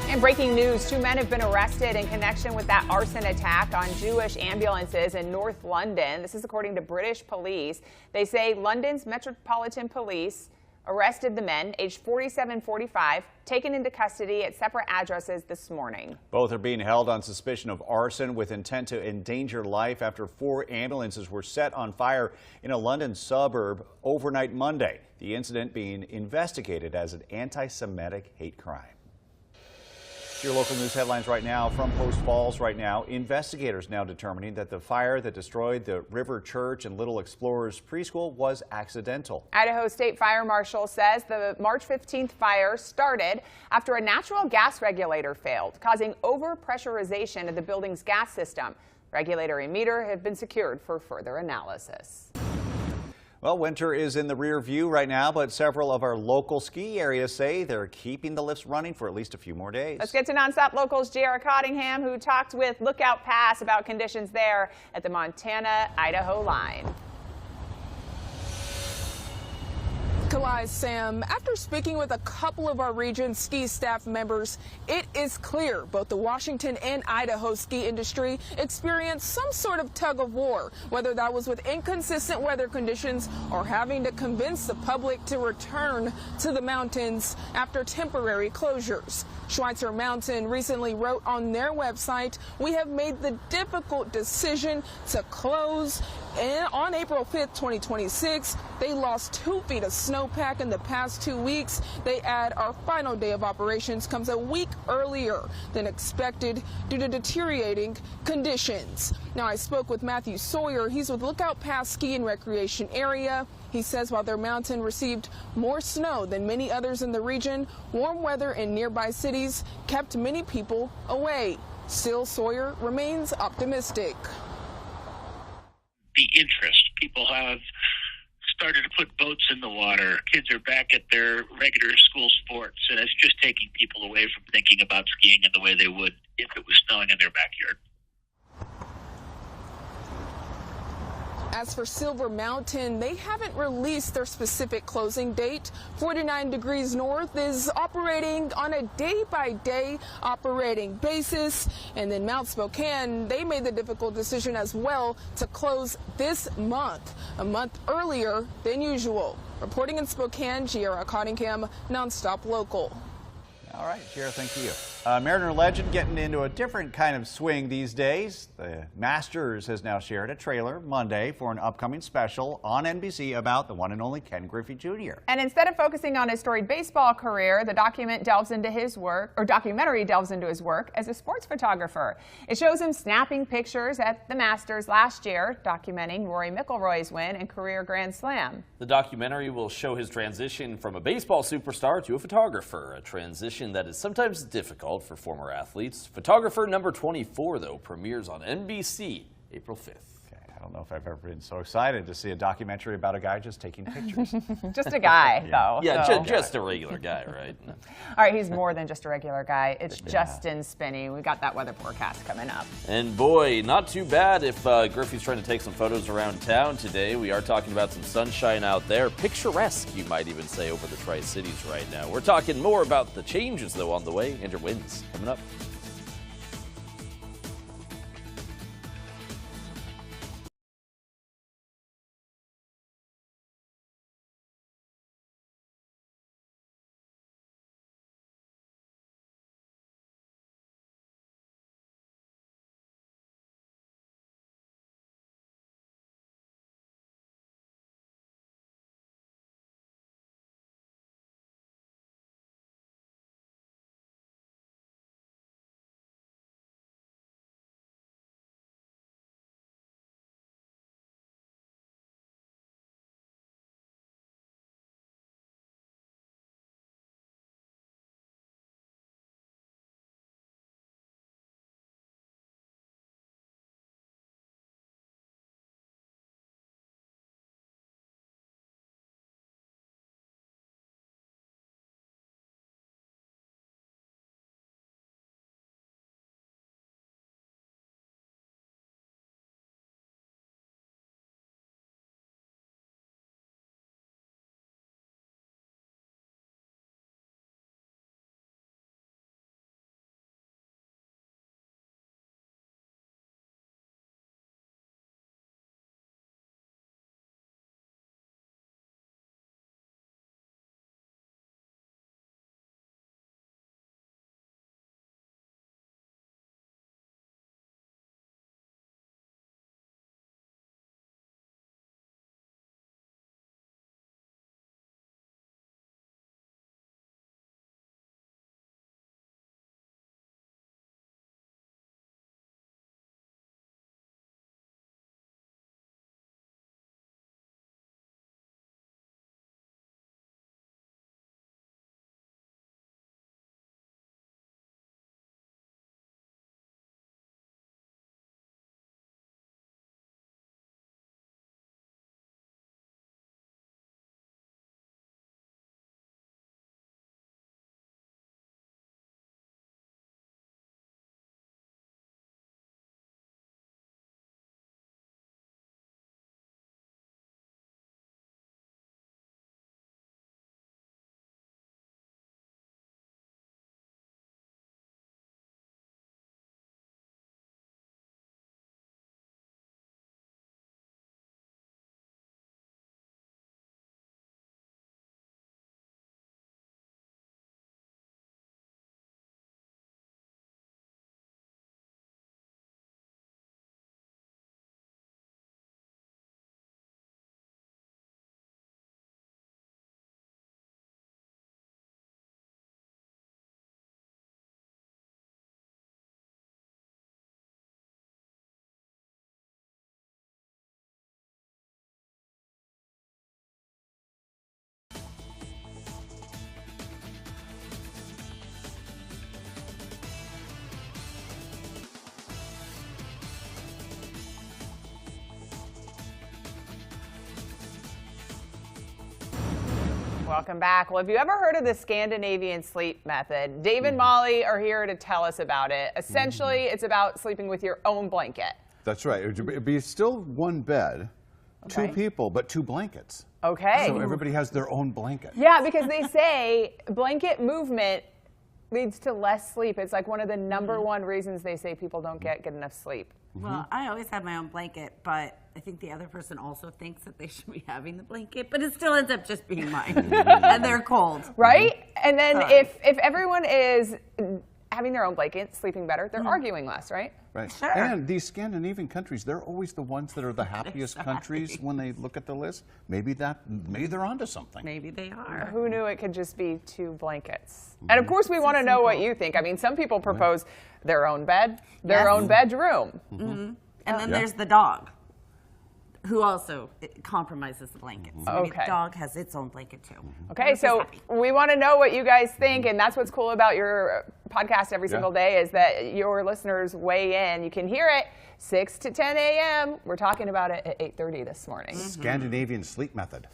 Speaker 2: In breaking news, 2 men have been arrested in connection with that arson attack on Jewish ambulances in North London. This is according to British police. They say London's Metropolitan Police arrested the men, aged 47 and 45, taken into custody at separate addresses this morning.
Speaker 1: Both are being held on suspicion of arson with intent to endanger life after 4 ambulances were set on fire in a London suburb overnight Monday. The incident being investigated as an anti-Semitic hate crime. Your local news headlines right now from Post Falls right now. Investigators now determining that the fire that destroyed the River Church and Little Explorers preschool was accidental.
Speaker 2: Idaho State Fire Marshal says the March 15th fire started after a natural gas regulator failed, causing overpressurization of the building's gas system. Regulator and meter have been secured for further analysis.
Speaker 1: Well, winter is in the rear view right now, but several of our local ski areas say they're keeping the lifts running for at least a few more days.
Speaker 2: Let's get to NonStop Locals' J.R. Cottingham, who talked with Lookout Pass about conditions there at the Montana-Idaho line.
Speaker 13: Kalai, Sam, after speaking with a couple of our region's ski staff members, it is clear both the Washington and Idaho ski industry experienced some sort of tug of war, whether that was with inconsistent weather conditions or having to convince the public to return to the mountains after temporary closures. Schweitzer Mountain recently wrote on their website, "We have made the difficult decision to close." And on April 5th, 2026, they lost 2 feet of snowpack in the past 2 weeks. They add our final day of operations comes a week earlier than expected due to deteriorating conditions. Now, I spoke with Matthew Sawyer. He's with Lookout Pass Ski and Recreation Area. He says while their mountain received more snow than many others in the region, warm weather in nearby cities kept many people away. Still, Sawyer remains optimistic.
Speaker 21: The interest. People have started to put boats in the water. Kids are back at their regular school sports, and it's just taking people away from thinking about skiing in the way they would if it was snowing in their backyard.
Speaker 13: As for Silver Mountain, they haven't released their specific closing date. 49 Degrees North is operating on a day-by-day operating basis. And then Mount Spokane, they made the difficult decision as well to close this month, a month earlier than usual. Reporting in Spokane, J.R. Cottingham, NonStop Local.
Speaker 1: All right, J.R., thank you. Mariner legend getting into a different kind of swing these days. The Masters has now shared a trailer Monday for an upcoming special on NBC about the one and only Ken Griffey Jr.
Speaker 2: And instead of focusing on his storied baseball career, the documentary delves into his work as a sports photographer. It shows him snapping pictures at the Masters last year, documenting Rory McIlroy's win and career Grand Slam.
Speaker 3: The documentary will show his transition from a baseball superstar to a photographer, a transition that is sometimes difficult for former athletes. Photographer number 24, though, premieres on NBC April 5th.
Speaker 1: I don't know if I've ever been so excited to see a documentary about a guy just taking pictures.
Speaker 2: Just a guy, though.
Speaker 3: Yeah,
Speaker 2: so.
Speaker 3: just a regular guy, right?
Speaker 2: All right, he's more than just a regular guy. It's Justin Spinney. We got that weather forecast coming up.
Speaker 3: And boy, not too bad if Griffey's trying to take some photos around town today. We are talking about some sunshine out there. Picturesque, you might even say, over the Tri-Cities right now. We're talking more about the changes, though, on the way, and your wins coming up.
Speaker 2: Welcome back. Well, have you ever heard of the Scandinavian sleep method? Dave and Molly are here to tell us about it. Essentially, it's about sleeping with your own blanket.
Speaker 6: That's right. It'd be still one bed, two people, but two blankets.
Speaker 2: Okay.
Speaker 6: So everybody has their own blanket.
Speaker 2: Yeah, because they say blanket movement leads to less sleep. It's like one of the number one reasons they say people don't get good enough sleep.
Speaker 22: Well, I always have my own blanket, but I think the other person also thinks that they should be having the blanket, but it still ends up just being mine. And they're cold.
Speaker 2: Right? And then if everyone is having their own blanket, sleeping better. They're arguing less, right?
Speaker 6: Right.
Speaker 2: Sure.
Speaker 6: And these Scandinavian countries, they're always the ones that are the happiest countries when they look at the list. Maybe they're onto something.
Speaker 22: Maybe they are.
Speaker 2: Who knew it could just be 2 blankets? And of course, we want to know what you think. I mean, some people propose their own bed, their own bedroom.
Speaker 22: And then there's the dog, who also compromises the blankets. I mean, the dog has its own blanket too.
Speaker 2: Okay, so we want to know what you guys think, and that's what's cool about your podcast every single day is that your listeners weigh in. You can hear it 6 to 10 a.m. We're talking about it at 8:30 this morning.
Speaker 6: Scandinavian sleep method.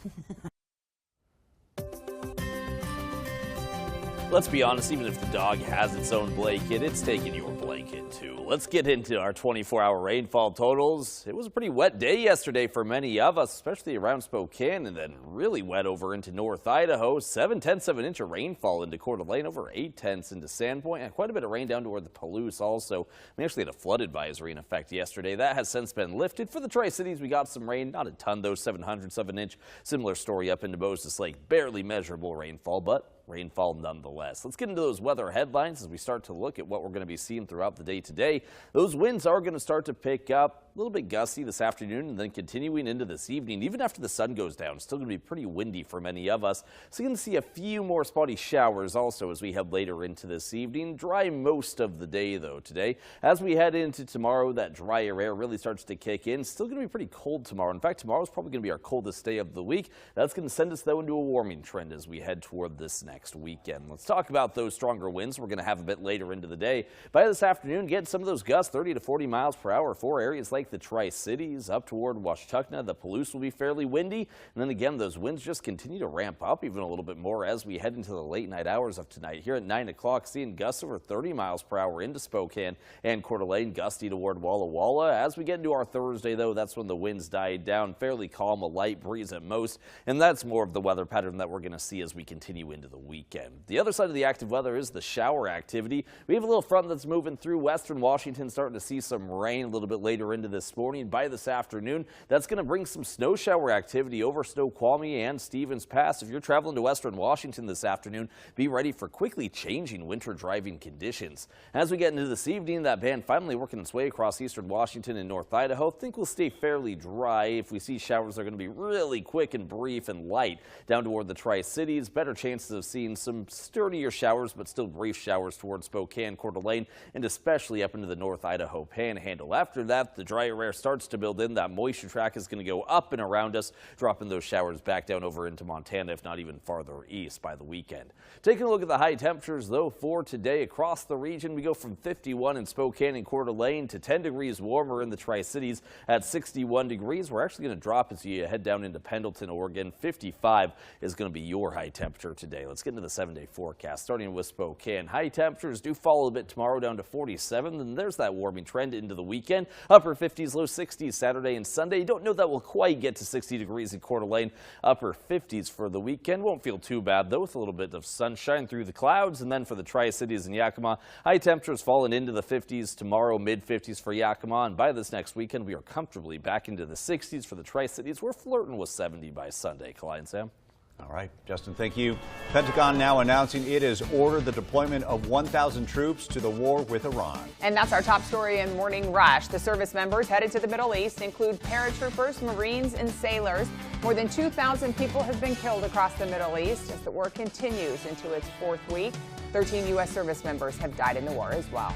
Speaker 3: Let's be honest, even if the dog has its own blanket, it's taking your blanket too. Let's get into our 24-hour rainfall totals. It was a pretty wet day yesterday for many of us, especially around Spokane, and then really wet over into North Idaho. 7/10 of an inch of rainfall into Coeur d'Alene, over 8/10 into Sandpoint, and quite a bit of rain down toward the Palouse also. We actually had a flood advisory in effect yesterday. That has since been lifted. For the Tri-Cities, we got some rain, not a ton though, 0.07 of an inch. Similar story up into Moses Lake. Barely measurable rainfall, but rainfall nonetheless. Let's get into those weather headlines as we start to look at what we're going to be seeing throughout the day today. Those winds are going to start to pick up. A little bit gusty this afternoon and then continuing into this evening. Even after the sun goes down, it's still going to be pretty windy for many of us. So you're going to see a few more spotty showers also as we head later into this evening. Dry most of the day though today. As we head into tomorrow, that drier air really starts to kick in. Still going to be pretty cold tomorrow. In fact, tomorrow is probably going to be our coldest day of the week. That's going to send us though into a warming trend as we head toward this next weekend. Let's talk about those stronger winds we're going to have a bit later into the day. By this afternoon, get some of those gusts 30 to 40 miles per hour for areas like the Tri-Cities up toward Washington. The Palouse will be fairly windy. And then again, those winds just continue to ramp up even a little bit more as we head into the late night hours of tonight. Here at 9 o'clock, seeing gusts over 30 miles per hour into Spokane and Coeur d'Alene, gusty toward Walla Walla. As we get into our Thursday, though, that's when the winds died down. Fairly calm, a light breeze at most. And that's more of the weather pattern that we're going to see as we continue into the weekend. The other side of the active weather is the shower activity. We have a little front that's moving through western Washington, starting to see some rain a little bit later into this morning. By this afternoon, that's going to bring some snow shower activity over Snoqualmie and Stevens Pass. If you're traveling to western Washington this afternoon, be ready for quickly changing winter driving conditions. As we get into this evening, that band finally working its way across eastern Washington and North Idaho. I think we'll stay fairly dry. If we see showers, they're going to be really quick and brief and light down toward the Tri-Cities. Better chances of seeing some sturdier showers, but still brief showers towards Spokane, Coeur d'Alene, and especially up into the North Idaho Panhandle. After that, the drier air starts to build in. That moisture track is going to go up and around us, dropping those showers back down over into Montana, if not even farther east by the weekend. Taking a look at the high temperatures, though, for today across the region, we go from 51 in Spokane and Coeur d'Alene to 10 degrees warmer in the Tri-Cities at 61 degrees. We're actually going to drop as you head down into Pendleton, Oregon. 55 is going to be your high temperature today. Let's get into the 7-day forecast, starting with Spokane. High temperatures do fall a bit tomorrow down to 47, and there's that warming trend into the weekend. Upper 50s, low 60s Saturday and Sunday. You don't know that we'll quite get to 60 degrees in Coeur d'Alene. Upper 50s for the weekend. Won't feel too bad, though, with a little bit of sunshine through the clouds. And then for the Tri-Cities and Yakima, high temperatures falling into the 50s tomorrow, mid-50s for Yakima. And by this next weekend, we are comfortably back into the 60s for the Tri-Cities. We're flirting with 70 by Sunday. Clyde and Sam.
Speaker 1: All right, Justin, thank you. Pentagon now announcing it has ordered the deployment of 1,000 troops to the war with Iran.
Speaker 2: And that's our top story in Morning Rush. The service members headed to the Middle East include paratroopers, Marines, and sailors. More than 2,000 people have been killed across the Middle East as the war continues into its 4th week. 13 U.S. service members have died in the war as well.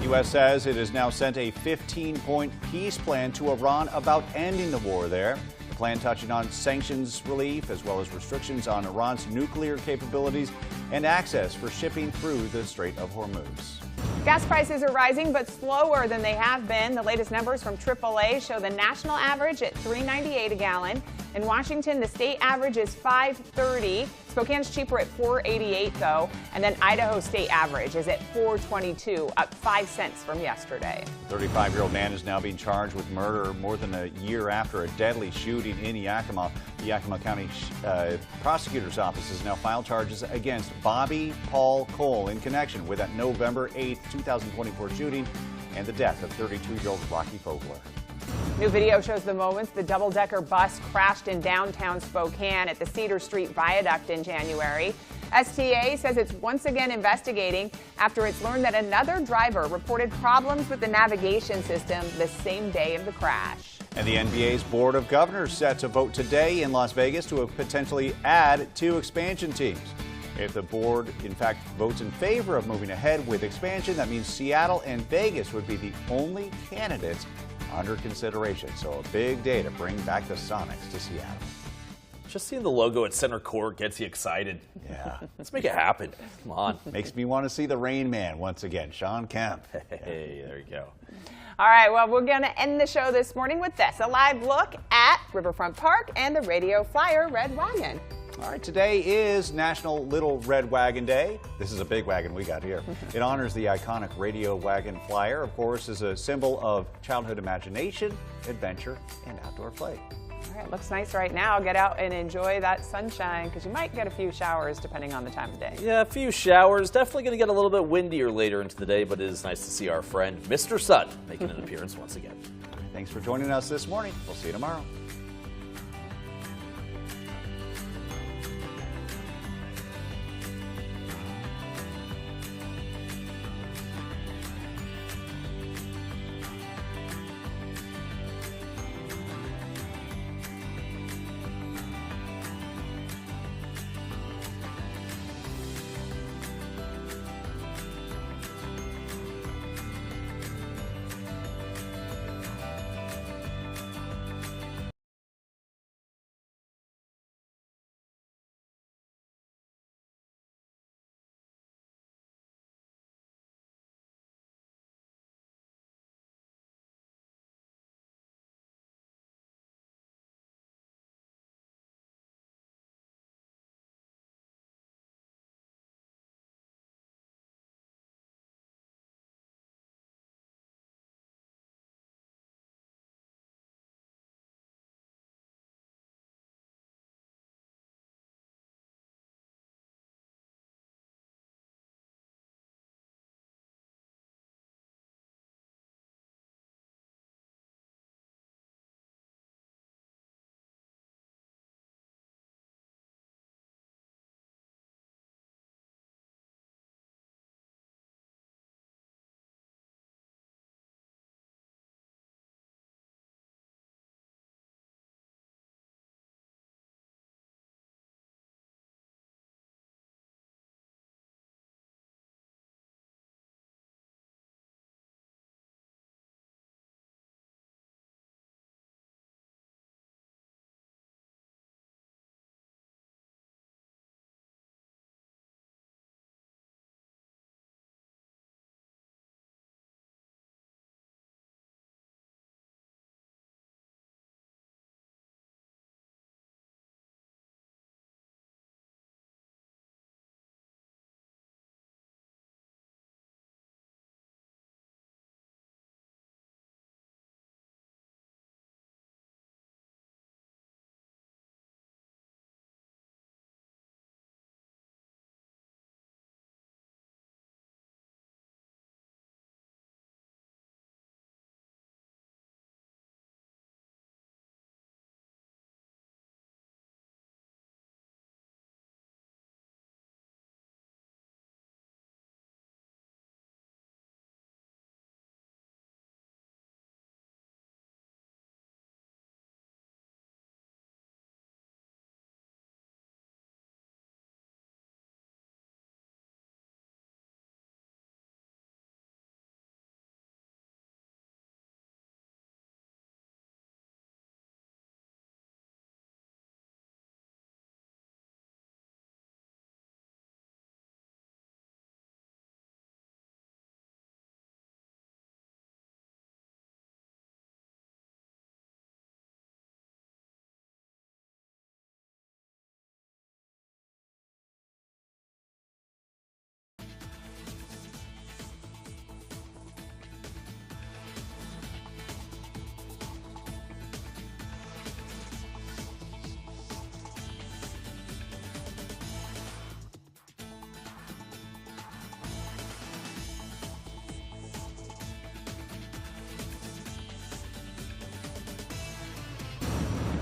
Speaker 1: The U.S. says it has now sent a 15-point peace plan to Iran about ending the war there. Plan touching on sanctions relief as well as restrictions on Iran's nuclear capabilities and access for shipping through the Strait of Hormuz.
Speaker 2: Gas prices are rising, but slower than they have been. The latest numbers from AAA show the national average at $3.98 a gallon. In Washington, the state average is $5.30. Spokane's cheaper at $4.88, though. And then Idaho state average is at $4.22, up 5 cents from yesterday.
Speaker 1: 35-year-old man is now being charged with murder more than a year after a deadly shooting in Yakima. The Yakima County Prosecutor's Office has now filed charges against Bobby Paul Cole in connection with that November 8th, 2024 shooting and the death of 32-year-old Rocky Fogler.
Speaker 2: New video shows the moments the double-decker bus crashed in downtown Spokane at the Cedar Street Viaduct in January. STA says it's once again investigating after it's learned that another driver reported problems with the navigation system the same day of the crash.
Speaker 1: And the NBA's Board of Governors set to vote today in Las Vegas to potentially add 2 expansion teams. If the board, in fact, votes in favor of moving ahead with expansion, that means Seattle and Vegas would be the only candidates under consideration. So a big day to bring back the Sonics to Seattle.
Speaker 3: Just seeing the logo at center court gets you excited.
Speaker 1: Yeah.
Speaker 3: Let's make it happen. Come on.
Speaker 1: Makes me want to see the Rain Man once again, Sean Kemp.
Speaker 3: Hey, there you go.
Speaker 2: All right, well, we're going to end the show this morning with this, a live look at Riverfront Park and the Radio Flyer Red Wagon.
Speaker 1: All right, today is National Little Red Wagon Day. This is a big wagon we got here. It honors the iconic Radio Wagon Flyer, of course, is a symbol of childhood imagination, adventure, and outdoor play.
Speaker 2: All right, looks nice right now. Get out and enjoy that sunshine because you might get a few showers depending on the time of day.
Speaker 3: Yeah, a few showers. Definitely going to get a little bit windier later into the day, but it is nice to see our friend Mr. Sun making an appearance once again.
Speaker 1: Thanks for joining us this morning. We'll see you tomorrow.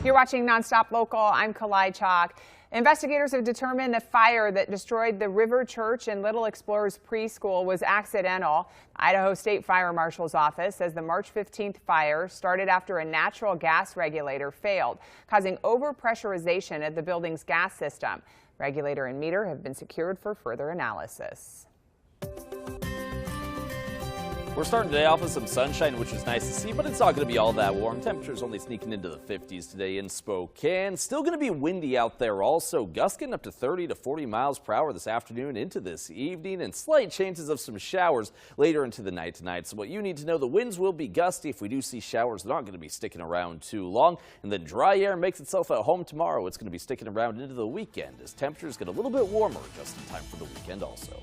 Speaker 2: You're watching NonStop Local. I'm Kalai Chalk. Investigators have determined the fire that destroyed the River Church and Little Explorers preschool was accidental. Idaho State Fire Marshal's office says the March 15th fire started after a natural gas regulator failed, causing overpressurization of the building's gas system. Regulator and meter have been secured for further analysis.
Speaker 3: We're starting today off with some sunshine, which is nice to see, but it's not going to be all that warm. Temperatures only sneaking into the 50s today in Spokane. Still going to be windy out there also. Gusts getting up to 30 to 40 miles per hour this afternoon into this evening, and slight chances of some showers later into the night tonight. So what you need to know, the winds will be gusty. If we do see showers, they're not going to be sticking around too long. And then dry air makes itself at home tomorrow. It's going to be sticking around into the weekend as temperatures get a little bit warmer just in time for the weekend also.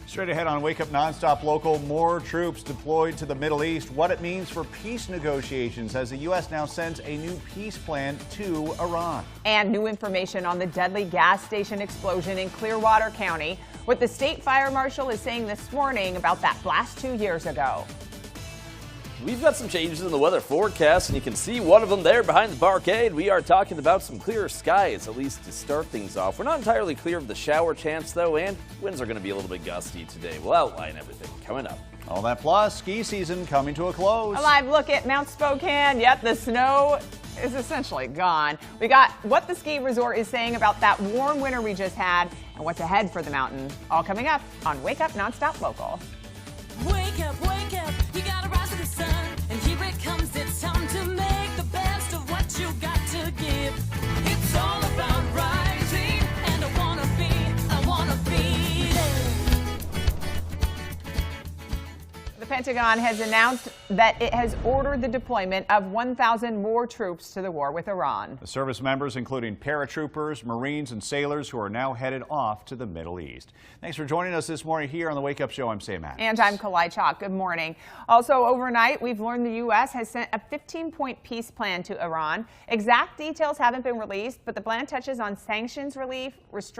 Speaker 1: Straight ahead on Wake Up NonStop Local, more troops deployed to the Middle East. What it means for peace negotiations as the U.S. now sends a new peace plan to Iran.
Speaker 2: And new information on the deadly gas station explosion in Clearwater County. What the state fire marshal is saying this morning about that blast 2 years ago.
Speaker 3: We've got some changes in the weather forecast, and you can see one of them there behind the barcade. We are talking about some clearer skies, at least to start things off. We're not entirely clear of the shower chance, though, and winds are going to be a little bit gusty today. We'll outline everything coming up.
Speaker 1: All that plus, ski season coming to a close.
Speaker 2: A live look at Mount Spokane. Yep, the snow is essentially gone. We got what the ski resort is saying about that warm winter we just had and what's ahead for the mountain. All coming up on Wake Up NonStop Local.
Speaker 4: Wake up, you gotta rise to the sun, and here it comes, it's time to make the best of what you got to give. It's all about rising, and I wanna be there.
Speaker 2: The The Pentagon has announced that it has ordered the deployment of 1,000 more troops to the war with Iran.
Speaker 1: The service members, including paratroopers, Marines, and sailors who are now headed off to the Middle East. Thanks for joining us this morning here on the Wake Up Show. I'm Sam Adams.
Speaker 2: And I'm Kalai Chalk. Good morning. Also overnight, we've learned the U.S. has sent a 15-point peace plan to Iran. Exact details haven't been released, but the plan touches on sanctions relief, restrictions